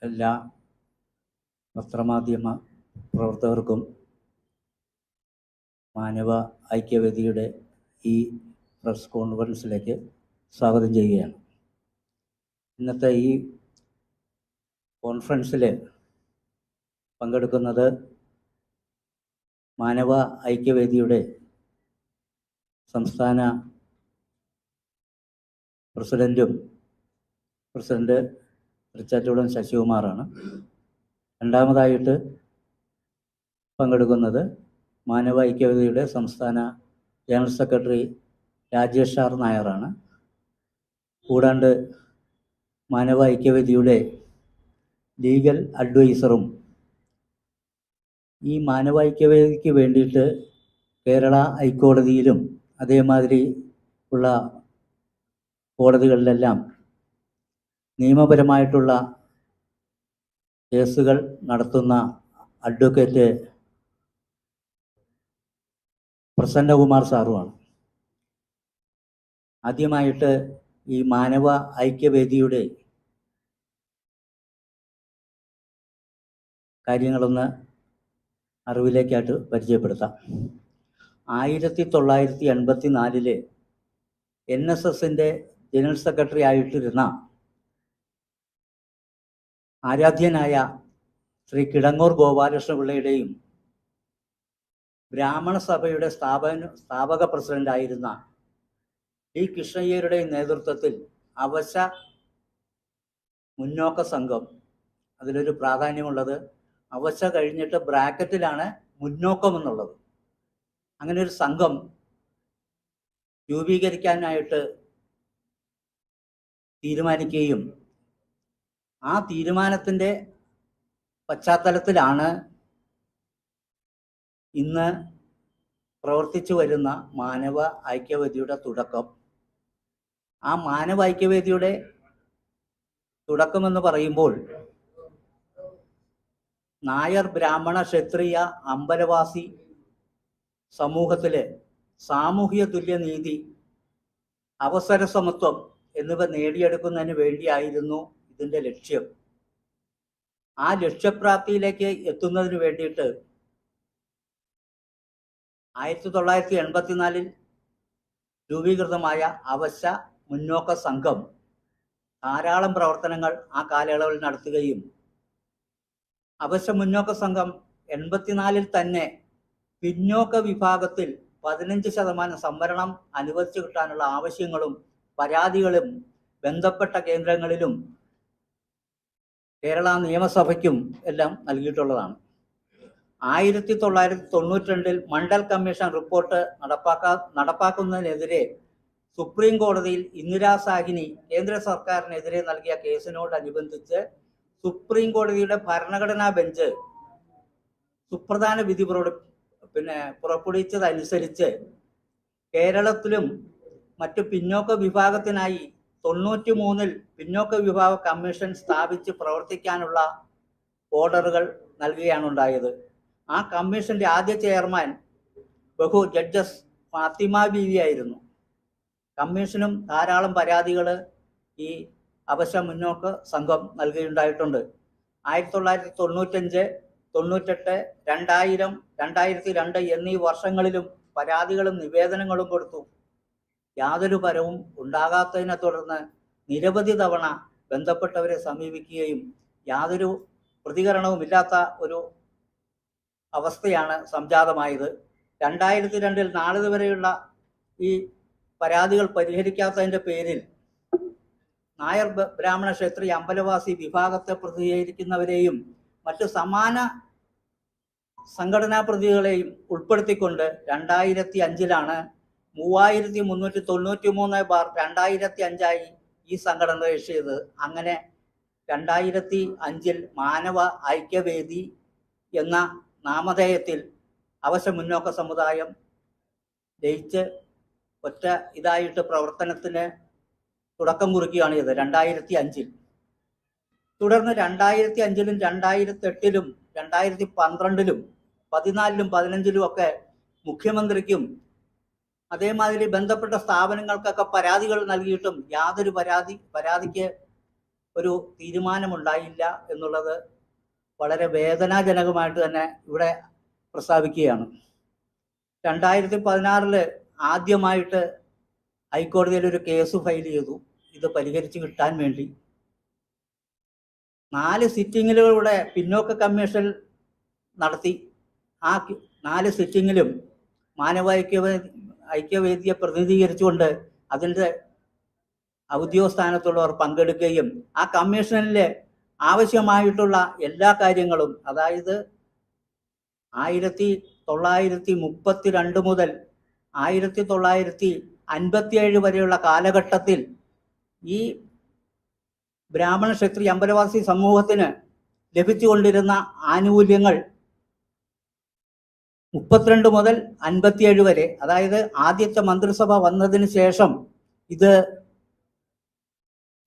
എല്ലാ പത്രമാധ്യമ പ്രവർത്തകർക്കും മാനവ ഐക്യവേദിയുടെ ഈ പ്രസ് കോൺഫറൻസിലേക്ക് സ്വാഗതം ചെയ്യുകയാണ്. ഇന്നത്തെ ഈ കോൺഫറൻസിൽ പങ്കെടുക്കുന്നത് മാനവ ഐക്യവേദിയുടെ സംസ്ഥാന പ്രസിഡന്റ് റിച്ചാറ്റോടൻ ശശികുമാറാണ്. രണ്ടാമതായിട്ട് പങ്കെടുക്കുന്നത് മാനവ ഐക്യവേദിയുടെ സംസ്ഥാന ജനറൽ സെക്രട്ടറി രാജേഷ് ആർ നായരാണ്. കൂടാണ്ട് മാനവ ഐക്യവേദിയുടെ ലീഗൽ അഡ്വൈസറും ഈ മാനവ ഐക്യവേദിക്ക് വേണ്ടിയിട്ട് കേരള ഹൈക്കോടതിയിലും അതേമാതിരി ഉള്ള കോടതികളിലെല്ലാം നിയമപരമായിട്ടുള്ള കേസുകൾ നടത്തുന്ന അഡ്വക്കേറ്റ് പ്രസന്നകുമാർ സാറുമാണ്. ആദ്യമായിട്ട് ഈ മാനവ ഐക്യവേദിയുടെ കാര്യങ്ങളൊന്ന് അറിവിലേക്കായിട്ട് പരിചയപ്പെടുത്താം. 1984 NSSൻ്റെ ജനറൽ സെക്രട്ടറി ആയിട്ടിരുന്ന ആരാധ്യനായ ശ്രീ കിടങ്ങൂർ ഗോപാലകൃഷ്ണപിള്ളയുടെയും ബ്രാഹ്മണ സഭയുടെ സ്ഥാപക പ്രസിഡന്റായിരുന്ന ടി കൃഷ്ണയ്യരുടെയും നേതൃത്വത്തിൽ അവശ മുന്നോക്ക സംഘം, അതിലൊരു പ്രാധാന്യമുള്ളത് അവശ കഴിഞ്ഞിട്ട് ബ്രാക്കറ്റിലാണ് മുന്നോക്കം എന്നുള്ളത്, അങ്ങനെ ഒരു സംഘം രൂപീകരിക്കാനായിട്ട് തീരുമാനിക്കുകയും ആ തീരുമാനത്തിൻ്റെ പശ്ചാത്തലത്തിലാണ് ഇന്ന് പ്രവർത്തിച്ചു വരുന്ന മാനവ ഐക്യവേദിയുടെ തുടക്കം. ആ മാനവ ഐക്യവേദിയുടെ തുടക്കമെന്ന് പറയുമ്പോൾ നായർ ബ്രാഹ്മണ ക്ഷത്രിയ അമ്പലവാസി സമൂഹത്തിലെ സാമൂഹിക തുല്യനീതി, അവസര സമത്വം എന്നിവ നേടിയെടുക്കുന്നതിന് വേണ്ടിയായിരുന്നു ഇതിൻ്റെ ലക്ഷ്യം. ആ ലക്ഷ്യപ്രാപ്തിയിലേക്ക് എത്തുന്നതിന് വേണ്ടിയിട്ട് 1984 രൂപീകൃതമായ അവശ മുന്നോക്ക സംഘം ധാരാളം പ്രവർത്തനങ്ങൾ ആ കാലയളവിൽ നടത്തുകയും അവശ മുന്നോക്ക സംഘം 84 തന്നെ പിന്നോക്ക വിഭാഗത്തിൽ 15% സംവരണം അനുവദിച്ചു കിട്ടാനുള്ള ആവശ്യങ്ങളും പരാതികളും ബന്ധപ്പെട്ട കേന്ദ്രങ്ങളിലും കേരള നിയമസഭയ്ക്കും എല്ലാം നൽകിയിട്ടുള്ളതാണ്. 1992 മണ്ഡൽ കമ്മീഷൻ റിപ്പോർട്ട് നടപ്പാക്കുന്നതിനെതിരെ സുപ്രീം കോടതിയിൽ ഇന്ദിരാ സാഹിനി കേന്ദ്ര സർക്കാരിനെതിരെ നൽകിയ കേസിനോടനുബന്ധിച്ച് സുപ്രീം കോടതിയുടെ ഭരണഘടനാ ബെഞ്ച് സുപ്രധാന വിധി പുറപ്പെടുവിച്ചതനുസരിച്ച് കേരളത്തിലും മറ്റു പിന്നോക്ക വിഭാഗത്തിനായി 93 പിന്നോക്ക വിഭാഗ കമ്മീഷൻ സ്ഥാപിച്ച് പ്രവർത്തിക്കാനുള്ള ഓർഡറുകൾ നൽകുകയാണ് ഉണ്ടായത്. ആ കമ്മീഷന്റെ ആദ്യ ചെയർമാൻ ജഡ്ജസ് ഫാത്തിമ ബീവി ആയിരുന്നു. കമ്മീഷനും ധാരാളം പരാതികൾ ഈ അവശ മുന്നോക്ക സംഘം നൽകുകയുണ്ടായിട്ടുണ്ട്. 1995, 98, 2000, 2002 എന്നീ വർഷങ്ങളിലും പരാതികളും നിവേദനങ്ങളും കൊടുത്തു. യാതൊരു ഫലവും ഉണ്ടാകാത്തതിനെ തുടർന്ന് നിരവധി തവണ ബന്ധപ്പെട്ടവരെ സമീപിക്കുകയും യാതൊരു പ്രതികരണവുമില്ലാത്ത ഒരു അവസ്ഥയാണ് സംജാതമായത്. 2002 നാളിതുവരെയുള്ള ഈ പരാതികൾ പരിഹരിക്കാത്തതിൻ്റെ പേരിൽ നായർ ബ്രാഹ്മണ ക്ഷത്രിയ അമ്പലവാസി വിഭാഗത്തെ പ്രതിനിധീകരിക്കുന്നവരെയും മറ്റു സമാന സംഘടനാ പ്രതികളെയും ഉൾപ്പെടുത്തിക്കൊണ്ട് 2005 3393/2005 ഈ സംഘടന രജിസ്റ്റർ ചെയ്തത്. അങ്ങനെ 2005 മാനവ ഐക്യവേദി എന്ന നാമധേയത്തിൽ അവശ മുന്നോക്ക സമുദായം ജയിച്ച് ഒറ്റ ഇതായിട്ട് പ്രവർത്തനത്തിന് തുടക്കം കുറിക്കുകയാണ് ചെയ്തത് 2005. തുടർന്ന് 2005, 2008, 2012, 2014, 2015 ഒക്കെ മുഖ്യമന്ത്രിക്കും അതേമാതിരി ബന്ധപ്പെട്ട സ്ഥാപനങ്ങൾക്കൊക്കെ പരാതികൾ നൽകിയിട്ടും യാതൊരു പരാതിക്ക് ഒരു തീരുമാനമുണ്ടായില്ല എന്നുള്ളത് വളരെ വേദനാജനകമായിട്ട് തന്നെ ഇവിടെ പ്രസ്താവിക്കുകയാണ്. 2016 ആദ്യമായിട്ട് ഹൈക്കോടതിയിൽ ഒരു കേസ് ഫയൽ ചെയ്തു ഇത് പരിഹരിച്ച് കിട്ടാൻ വേണ്ടി. 4 സിറ്റിങ്ങിലൂടെ പിന്നോക്ക കമ്മീഷൻ നടത്തി. ആ 4 സിറ്റിങ്ങിലും ഐക്യവേദിയെ പ്രതിനിധീകരിച്ചുകൊണ്ട് അതിൻ്റെ ഔദ്യോഗിക സ്ഥാനത്തുള്ളവർ പങ്കെടുക്കുകയും ആ കമ്മീഷനിൽ ആവശ്യമായിട്ടുള്ള എല്ലാ കാര്യങ്ങളും, അതായത് 1932 മുതൽ 1957 വരെയുള്ള കാലഘട്ടത്തിൽ ഈ ബ്രാഹ്മണ ക്ഷത്രിയ അമ്പലവാസി സമൂഹത്തിന് ലഭിച്ചുകൊണ്ടിരുന്ന ആനുകൂല്യങ്ങൾ 32 മുതൽ 57 വരെ, അതായത് ആദ്യത്തെ മന്ത്രിസഭ വന്നതിന് ശേഷം ഇത്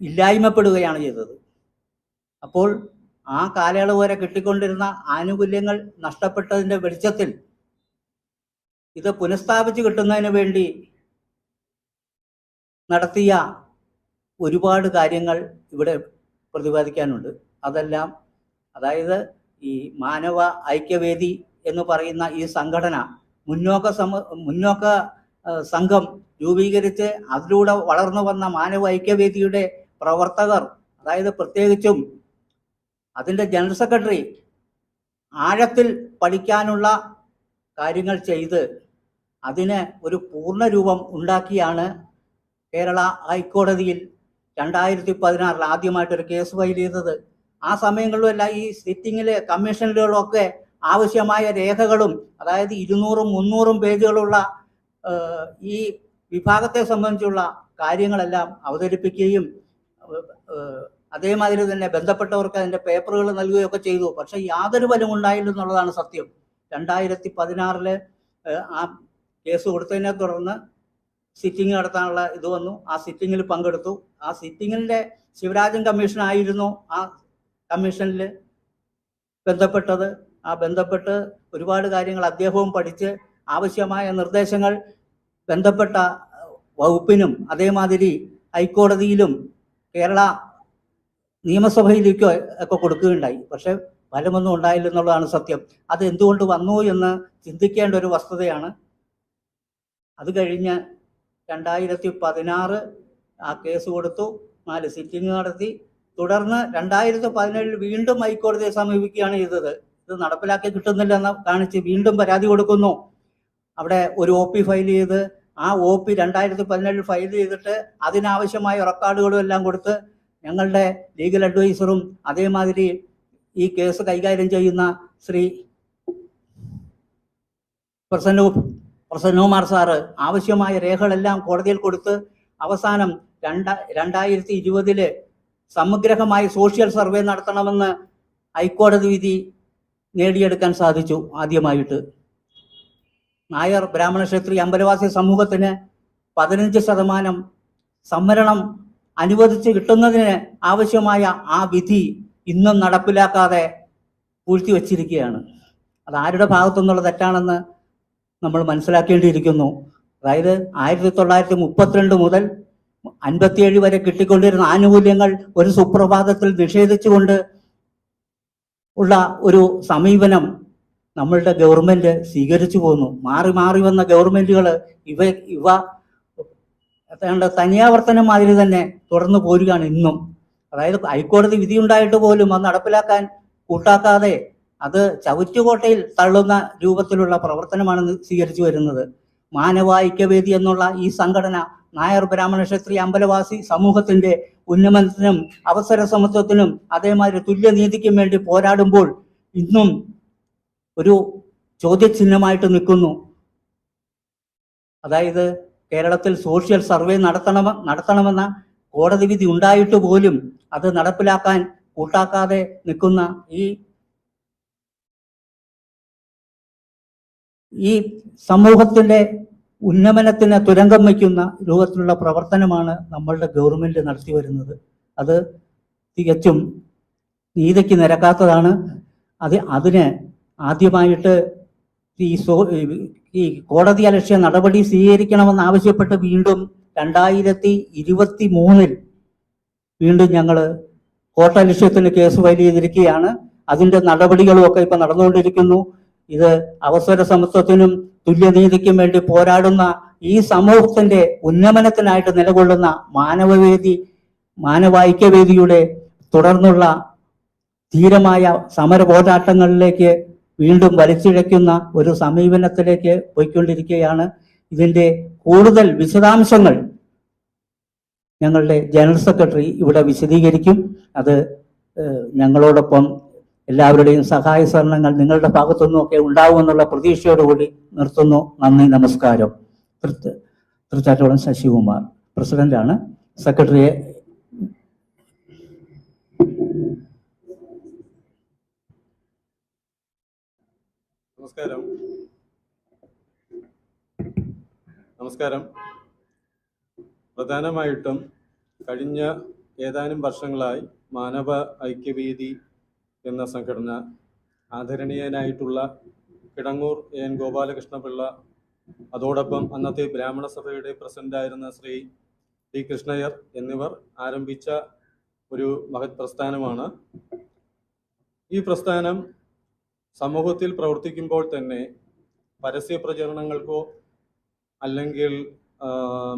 ഇല്ലായ്മപ്പെടുകയാണ് ചെയ്തത്. അപ്പോൾ ആ കാലയളവ് വരെ കിട്ടിക്കൊണ്ടിരുന്ന ആനുകൂല്യങ്ങൾ നഷ്ടപ്പെട്ടതിൻ്റെ വെളിച്ചത്തിൽ ഇത് പുനഃസ്ഥാപിച്ച് കിട്ടുന്നതിന് വേണ്ടി നടത്തിയ ഒരുപാട് കാര്യങ്ങൾ ഇവിടെ പ്രതിപാദിക്കാനുണ്ട്. അതെല്ലാം, അതായത് ഈ മാനവ ഐക്യവേദി എന്ന് പറയുന്ന ഈ സംഘടന മുന്നോക്ക സംഘം രൂപീകരിച്ച് അതിലൂടെ വളർന്നു വന്ന മാനവ ഐക്യവേദിയുടെ പ്രവർത്തകർ, അതായത് പ്രത്യേകിച്ചും അതിൻ്റെ ജനറൽ സെക്രട്ടറി ആഴത്തിൽ പഠിക്കാനുള്ള കാര്യങ്ങൾ ചെയ്ത് അതിന് ഒരു പൂർണ്ണ രൂപം ഉണ്ടാക്കിയാണ് കേരള ഹൈക്കോടതിയിൽ 2016 ആദ്യമായിട്ടൊരു കേസ് ഫയൽ ചെയ്തത്. ആ സമയങ്ങളിലെല്ലാം ഈ സിറ്റിങ്ങിലെ കമ്മീഷനുകളൊക്കെ ആവശ്യമായ രേഖകളും, അതായത് 200-300 പേജുകളുള്ള ഈ വിഭാഗത്തെ സംബന്ധിച്ചുള്ള കാര്യങ്ങളെല്ലാം അവതരിപ്പിക്കുകയും അതേമാതിരി തന്നെ ബന്ധപ്പെട്ടവർക്ക് അതിൻ്റെ പേപ്പറുകൾ നൽകുകയൊക്കെ ചെയ്തു. പക്ഷെ യാതൊരു ഫലം ഉണ്ടായില്ലെന്നുള്ളതാണ് സത്യം. 2016 ആ കേസ് കൊടുത്തതിനെ തുടർന്ന് സിറ്റിംഗ് നടത്താനുള്ള ഇത് വന്നു. ആ സിറ്റിങ്ങിൽ പങ്കെടുത്തു. ആ സിറ്റിങ്ങിൻ്റെ ശിവരാജൻ കമ്മീഷനായിരുന്നു ആ കമ്മീഷനിൽ ബന്ധപ്പെട്ടത്. ആ ബന്ധപ്പെട്ട് ഒരുപാട് കാര്യങ്ങൾ അദ്ദേഹവും പഠിച്ച് ആവശ്യമായ നിർദ്ദേശങ്ങൾ ബന്ധപ്പെട്ട വകുപ്പിനും അതേമാതിരി ഹൈക്കോടതിയിലും കേരള നിയമസഭയിലേക്കോ ഒക്കെ കൊടുക്കുകയുണ്ടായി. പക്ഷെ ഫലമൊന്നും ഉണ്ടായില്ലെന്നുള്ളതാണ് സത്യം. അത് എന്തുകൊണ്ട് വന്നു എന്ന് ചിന്തിക്കേണ്ട ഒരു വസ്തുതയാണ്. അത് കഴിഞ്ഞ് 2016 ആ കേസ് കൊടുത്തു, 4 സിറ്റിംഗ് നടത്തി. തുടർന്ന് 2017 വീണ്ടും ഹൈക്കോടതിയെ സമീപിക്കുകയാണ് ചെയ്തത്. ഇത് നടപ്പിലാക്കി കിട്ടുന്നില്ലെന്ന് കാണിച്ച് വീണ്ടും പരാതി കൊടുക്കുന്നു. അവിടെ ഒരു OP ഫയൽ ചെയ്ത് ആ OP 2017 ഫയൽ ചെയ്തിട്ട് അതിനാവശ്യമായ റെക്കോർഡുകളും എല്ലാം കൊടുത്ത് ഞങ്ങളുടെ ലീഗൽ അഡ്വൈസറും അതേമാതിരി ഈ കേസ് കൈകാര്യം ചെയ്യുന്ന ശ്രീ പ്രസന്നകുമാർ സാറ് ആവശ്യമായ രേഖകളെല്ലാം കോടതിയിൽ കൊടുത്ത് അവസാനം 2020 സമഗ്രമായ സോഷ്യൽ സർവേ നടത്തണമെന്ന് ഹൈക്കോടതി വിധി നേടിയെടുക്കാൻ സാധിച്ചു. ആദ്യമായിട്ട് നായർ ബ്രാഹ്മണ ക്ഷത്രിയ അമ്പലവാസി സമൂഹത്തിന് 15% സംവരണം അനുവദിച്ച് കിട്ടുന്നതിന് ആവശ്യമായ ആ വിധി ഇന്നും നടപ്പിലാക്കാതെ പൂഴ്ത്തിവെച്ചിരിക്കുകയാണ്. അത് ആരുടെ ഭാഗത്തുനിന്നുള്ള തെറ്റാണെന്ന് നമ്മൾ മനസ്സിലാക്കേണ്ടിയിരിക്കുന്നു. അതായത് 1932 മുതൽ 57 വരെ കിട്ടിക്കൊണ്ടിരുന്ന ആനുകൂല്യങ്ങൾ ഒരു സുപ്രഭാതത്തിൽ നിഷേധിച്ചുകൊണ്ട് ഉള്ള ഒരു സമീപനം നമ്മളുടെ ഗവൺമെന്റ് സ്വീകരിച്ചു പോകുന്നു. മാറി മാറി വന്ന ഗവൺമെന്റുകൾ ഇവ തനിയാവർത്തനം മാതിരി തന്നെ തുടർന്ന് പോരുകയാണ് ഇന്നും. അതായത് ഹൈക്കോടതി വിധി ഉണ്ടായിട്ട് പോലും അത് നടപ്പിലാക്കാൻ കൂട്ടാക്കാതെ അത് ചവറ്റുകോട്ടയിൽ തള്ളുന്ന രൂപത്തിലുള്ള പ്രവർത്തനമാണ് സ്വീകരിച്ചു വരുന്നത്. മാനവ ഐക്യവേദി എന്നുള്ള ഈ സംഘടന നായർ ബ്രാഹ്മണ ക്ഷത്രിയ അമ്പലവാസി സമൂഹത്തിന്റെ ഉന്നമനത്തിനും അവസര സമത്വത്തിനും അതേമാതിരി തുല്യനീതിക്കും വേണ്ടി പോരാടുമ്പോൾ ഇന്നും ഒരു ചോദ്യചിഹ്നമായിട്ട് നിൽക്കുന്നു. അതായത് കേരളത്തിൽ സോഷ്യൽ സർവേ നടത്തണമെന്ന കോടതി വിധി ഉണ്ടായിട്ട് പോലും അത് നടപ്പിലാക്കാൻ കൂട്ടാക്കാതെ നിൽക്കുന്ന ഈ സമൂഹത്തിന്റെ ഉന്നമനത്തിന് തുരങ്കം വയ്ക്കുന്ന രൂപത്തിലുള്ള പ്രവർത്തനമാണ് നമ്മളുടെ ഗവൺമെന്റ് നടത്തി വരുന്നത്. അത് തികച്ചും നീതിക്ക് നിരക്കാത്തതാണ്. അതിന് ആദ്യമായിട്ട് ഈ കോടതി അലക്ഷ്യ നടപടി സ്വീകരിക്കണമെന്ന് ആവശ്യപ്പെട്ട് വീണ്ടും 2023 വീണ്ടും ഞങ്ങൾ കോട്ടലക്ഷ്യത്തിന് കേസ് ഫയൽ ചെയ്തിരിക്കുകയാണ്. അതിന്റെ നടപടികളും ഒക്കെ ഇപ്പൊ നടന്നുകൊണ്ടിരിക്കുന്നു. ഇത് അവസര സമത്വത്തിനും തുല്യനീതിക്കും വേണ്ടി പോരാടുന്ന ഈ സമൂഹത്തിന്റെ ഉന്നമനത്തിനായിട്ട് നിലകൊള്ളുന്ന മാനവൈക്യവേദിയുടെ തുടർന്നുള്ള ധീരമായ സമര പോരാട്ടങ്ങളിലേക്ക് വീണ്ടും വലിച്ചിഴയ്ക്കുന്ന ഒരു സമീപനത്തിലേക്ക് പോയിക്കൊണ്ടിരിക്കുകയാണ്. ഇതിന്റെ കൂടുതൽ വിശദാംശങ്ങൾ ഞങ്ങളുടെ ജനറൽ സെക്രട്ടറി ഇവിടെ വിശദീകരിക്കും. അത് ഞങ്ങളോടൊപ്പം എല്ലാവരുടെയും സഹായ സഹകരണങ്ങൾ നിങ്ങളുടെ ഭാഗത്തുനിന്നൊക്കെ ഉണ്ടാവുമെന്നുള്ള പ്രതീക്ഷയോടുകൂടി നിർത്തുന്നു. നന്ദി, നമസ്കാരം. തൃച്ചാറ്റോളം ശശികുമാർ പ്രസിഡന്റാണ്. സെക്രട്ടറിയെ നമസ്കാരം. പ്രധാനമായിട്ടും കഴിഞ്ഞ ഏതാനും വർഷങ്ങളായി മാനവ ഐക്യവേദി എന്ന സംഘടന ആദരണീയനായിട്ടുള്ള കിടങ്ങൂർ എൻ ഗോപാലകൃഷ്ണപിള്ള, അതോടൊപ്പം അന്നത്തെ ബ്രാഹ്മണ സഭയുടെ പ്രസിഡന്റായിരുന്ന ശ്രീ ടി കൃഷ്ണയ്യർ എന്നിവർ ആരംഭിച്ച ഒരു മഹത് പ്രസ്ഥാനമാണ്. ഈ പ്രസ്ഥാനം സമൂഹത്തിൽ പ്രവർത്തിക്കുമ്പോൾ തന്നെ പരസ്യ പ്രചരണങ്ങൾക്കോ അല്ലെങ്കിൽ